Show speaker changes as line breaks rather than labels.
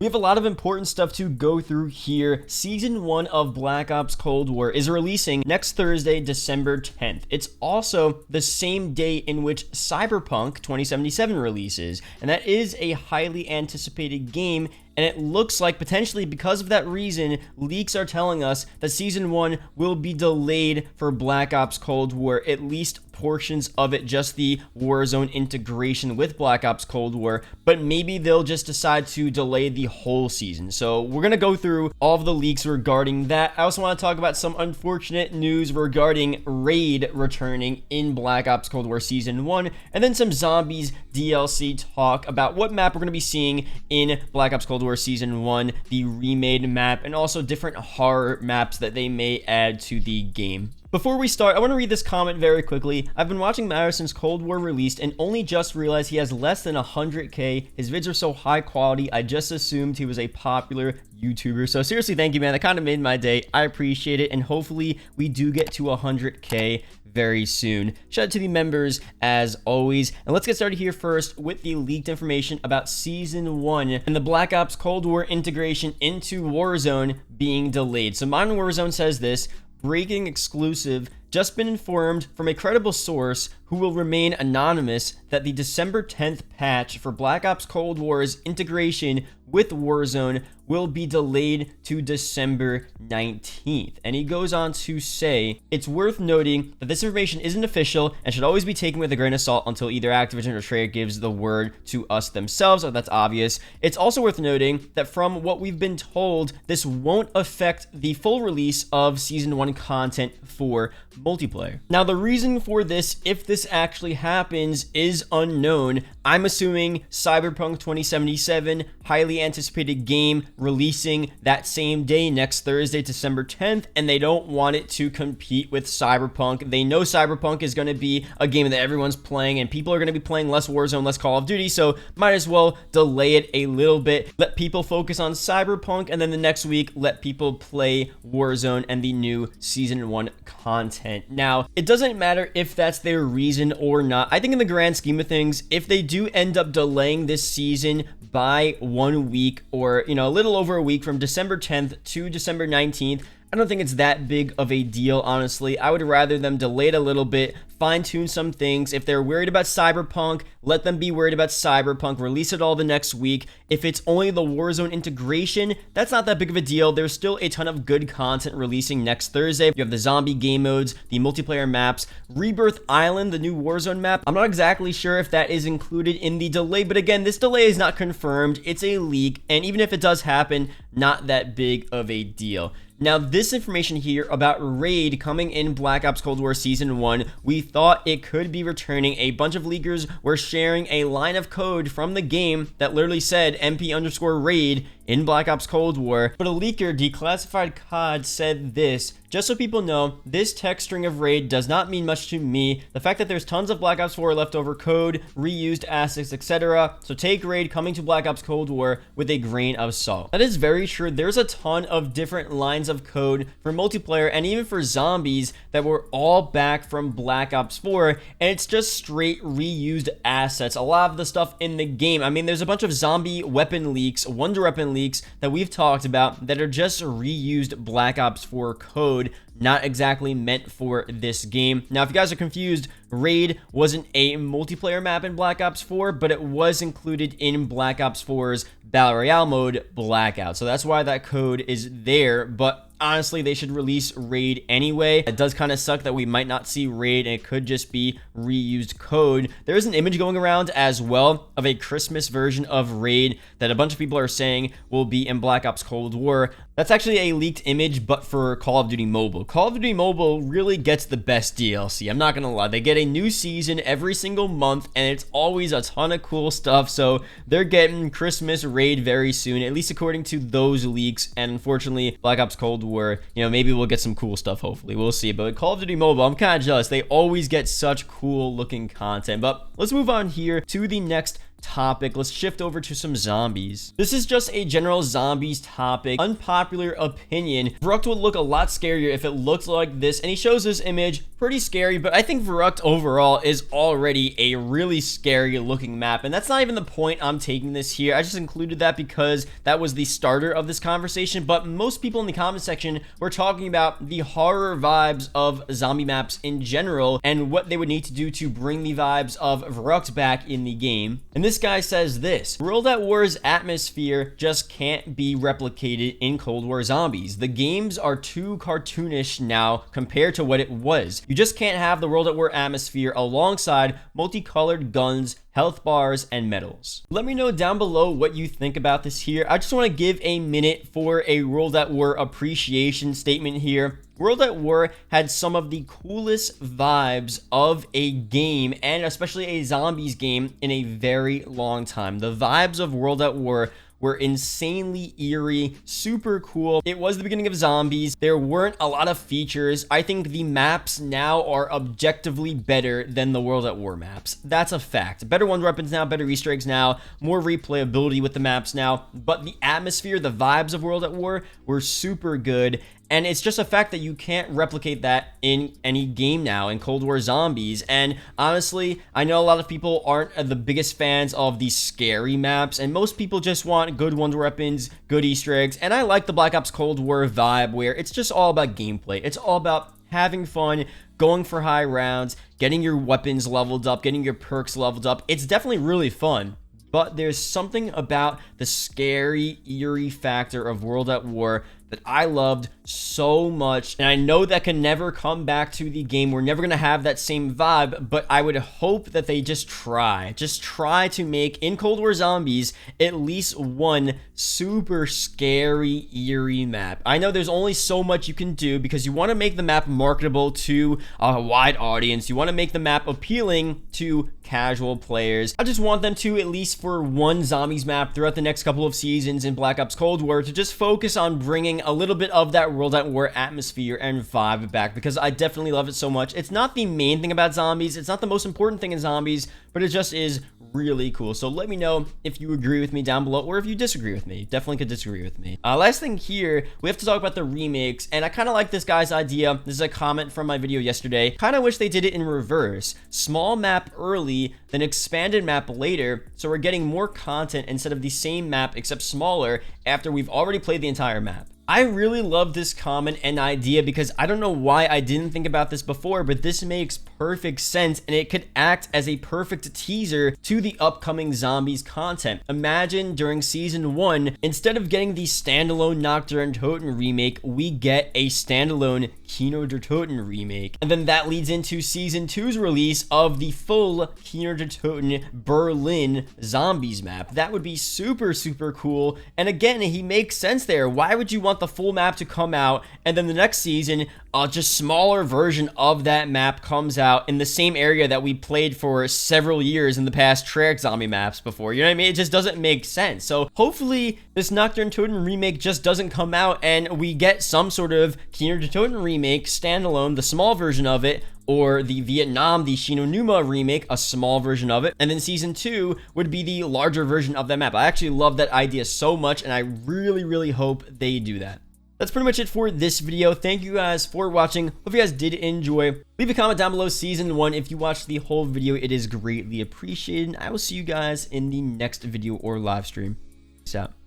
We have a lot of important stuff to go through here. Season 1 of Black Ops Cold War is releasing next Thursday, December 10th. It's also the same day in which Cyberpunk 2077 releases, and that is a highly anticipated game. And it looks like, potentially because of that reason, leaks are telling us that Season 1 will be delayed for Black Ops Cold War, at least portions of it, just the Warzone integration with Black Ops Cold War, but maybe they'll just decide to delay the whole season. So we're going to go through all of the leaks regarding that. I also want to talk about some unfortunate news regarding Raid returning in Black Ops Cold War Season 1, and then some Zombies DLC talk about what map we're going to be seeing in Black Ops Cold War Season 1, the remade map, and also different horror maps that they may add to the game. Before we start, I want to read this comment very quickly. I've been watching Matter since Cold War released and only just realized he has less than 100k. His vids are so high quality, I just assumed he was a popular YouTuber. So seriously, thank you, man. That kind of made my day. I appreciate it, and hopefully we do get to 100k very soon. Shout out to the members as always. And let's get started here first with the leaked information about Season 1 and the Black Ops Cold War integration into Warzone being delayed. So Modern Warzone says this: breaking exclusive, just been informed from a credible source who will remain anonymous that the December 10th patch for Black Ops Cold War's integration with Warzone will be delayed to December 19th. And he goes on to say, it's worth noting that this information isn't official and should always be taken with a grain of salt until either Activision or Treyarch gives the word to us themselves. So that's obvious. It's also worth noting that from what we've been told, this won't affect the full release of Season 1 content for multiplayer. Now, the reason for this, if this actually happens, is unknown. I'm assuming Cyberpunk 2077, highly anticipated game, releasing that same day, next Thursday, December 10th, and they don't want it to compete with Cyberpunk. They know Cyberpunk is going to be a game that everyone's playing, and people are going to be playing less Warzone, less Call of Duty, so might as well delay it a little bit, let people focus on Cyberpunk, and then the next week, let people play Warzone and the new Season 1 content. Now, it doesn't matter if that's their reason or not. I think in the grand scheme of things, if they do end up delaying this season by 1 week, or a little over a week, from December 10th to December 19th, I don't think it's that big of a deal, honestly. I would rather them delay it a little bit, fine-tune some things. If they're worried about Cyberpunk, let them be worried about Cyberpunk, release it all the next week. If it's only the Warzone integration, that's not that big of a deal. There's still a ton of good content releasing next Thursday. You have the zombie game modes, the multiplayer maps, Rebirth Island, the new Warzone map. I'm not exactly sure if that is included in the delay, but again, this delay is not confirmed. It's a leak, and even if it does happen, not that big of a deal. Now, this information here about Raid coming in Black Ops Cold War Season 1, we thought it could be returning. A bunch of leakers were sharing a line of code from the game that literally said MP_Raid in Black Ops Cold War, but a leaker, Declassified COD, said this: just so people know, this text string of Raid does not mean much to me. The fact that there's tons of Black Ops 4 leftover code, reused assets, etc. So take Raid coming to Black Ops Cold War with a grain of salt. That is very true. There's a ton of different lines of code for multiplayer and even for zombies that were all back from Black Ops 4, and it's just straight reused assets. A lot of the stuff in the game, I mean, there's a bunch of zombie weapon leaks, wonder weapon leaks that we've talked about that are just reused Black Ops 4 code, not exactly meant for this game. Now, if you guys are confused, Raid wasn't a multiplayer map in Black Ops 4, but it was included in Black Ops 4's Battle Royale mode, Blackout. So that's why that code is there, but honestly, they should release Raid anyway. It does kind of suck that we might not see Raid, and it could just be reused code. There is an image going around as well of a Christmas version of Raid that a bunch of people are saying will be in Black Ops Cold War. That's actually a leaked image, but for Call of Duty Mobile. Call of Duty Mobile really gets the best DLC. I'm not gonna lie. They get a new season every single month, and it's always a ton of cool stuff. So they're getting Christmas Raid very soon, at least according to those leaks. And unfortunately, Black Ops Cold War, maybe we'll get some cool stuff, hopefully. We'll see. But with Call of Duty Mobile, I'm kind of jealous. They always get such cool looking content. But let's move on here to the next topic, let's shift over to some zombies. This is just a general zombies topic. Unpopular opinion. Verrucht would look a lot scarier if it looked like this, and he shows this image pretty scary, but I think Verrucht overall is already a really scary looking map, and that's not even the point I'm taking this here. I just included that because that was the starter of this conversation, but most people in the comment section were talking about the horror vibes of zombie maps in general and what they would need to do to bring the vibes of Verrucht back in the game. And this guy says this: World at War's atmosphere just can't be replicated in Cold War Zombies. The games are too cartoonish now compared to what it was. You just can't have the World at War atmosphere alongside multicolored guns, health bars, and medals. Let me know down below what you think about this here. I just want to give a minute for a World at War appreciation statement here. World at War had some of the coolest vibes of a game, and especially a zombies game, in a very long time. The vibes of World at War were insanely eerie, super cool. It was the beginning of zombies. There weren't a lot of features. I think the maps now are objectively better than the World at War maps. That's a fact. Better wonder weapons now, better Easter eggs now, more replayability with the maps now, but the atmosphere, the vibes of World at War were super good. And it's just a fact that you can't replicate that in any game now in Cold War Zombies. And honestly, I know a lot of people aren't the biggest fans of these scary maps, and most people just want good wonder weapons, good Easter eggs. And I like the Black Ops Cold War vibe where it's just all about gameplay. It's all about having fun, going for high rounds, getting your weapons leveled up, getting your perks leveled up. It's definitely really fun. But there's something about the scary, eerie factor of World at War that I loved so much, and I know that can never come back to the game. We're never gonna have that same vibe, but I would hope that they just try to make in Cold War Zombies at least one super scary, eerie map. I know there's only so much you can do because you want to make the map marketable to a wide audience. You want to make the map appealing to casual players. I just want them to, at least for one zombies map throughout the next couple of seasons in Black Ops Cold War, to just focus on bringing a little bit of that World at War atmosphere and vibe back, because I definitely love it so much. It's not the main thing about zombies, it's not the most important thing in zombies, but it just is really cool. So let me know if you agree with me down below, or if you disagree with me. Definitely could disagree with me. Last thing here, we have to talk about the remakes, and I kind of like this guy's idea. This is a comment from my video yesterday. Kind of wish they did it in reverse. Small map early, then expanded map later, so we're getting more content instead of the same map except smaller after we've already played the entire map. I really love this comment and idea because I don't know why I didn't think about this before, but this makes perfect sense, and it could act as a perfect teaser to the upcoming Zombies content. Imagine during Season 1, instead of getting the standalone KINO Der Toten remake, we get a standalone KINO Der Toten remake. And then that leads into Season 2's release of the full KINO Der Toten Berlin Zombies map. That would be super, super cool. And again, he makes sense there. Why would you want the full map to come out, and then the next season a just smaller version of that map comes out in the same area that we played for several years in the past Treyarch zombie maps before? You know what I mean? It just doesn't make sense. So hopefully this KINO Der Toten remake just doesn't come out and we get some sort of KINO Der Toten remake standalone, the small version of it, or the Vietnam, the Shinonuma remake, a small version of it, and then Season 2 would be the larger version of that map. I actually love that idea so much, and I really, really hope they do that. That's pretty much it for this video. Thank you guys for watching. Hope you guys did enjoy. Leave a comment down below Season 1 if you watched the whole video. It is greatly appreciated. I will see you guys in the next video or live stream. Peace out.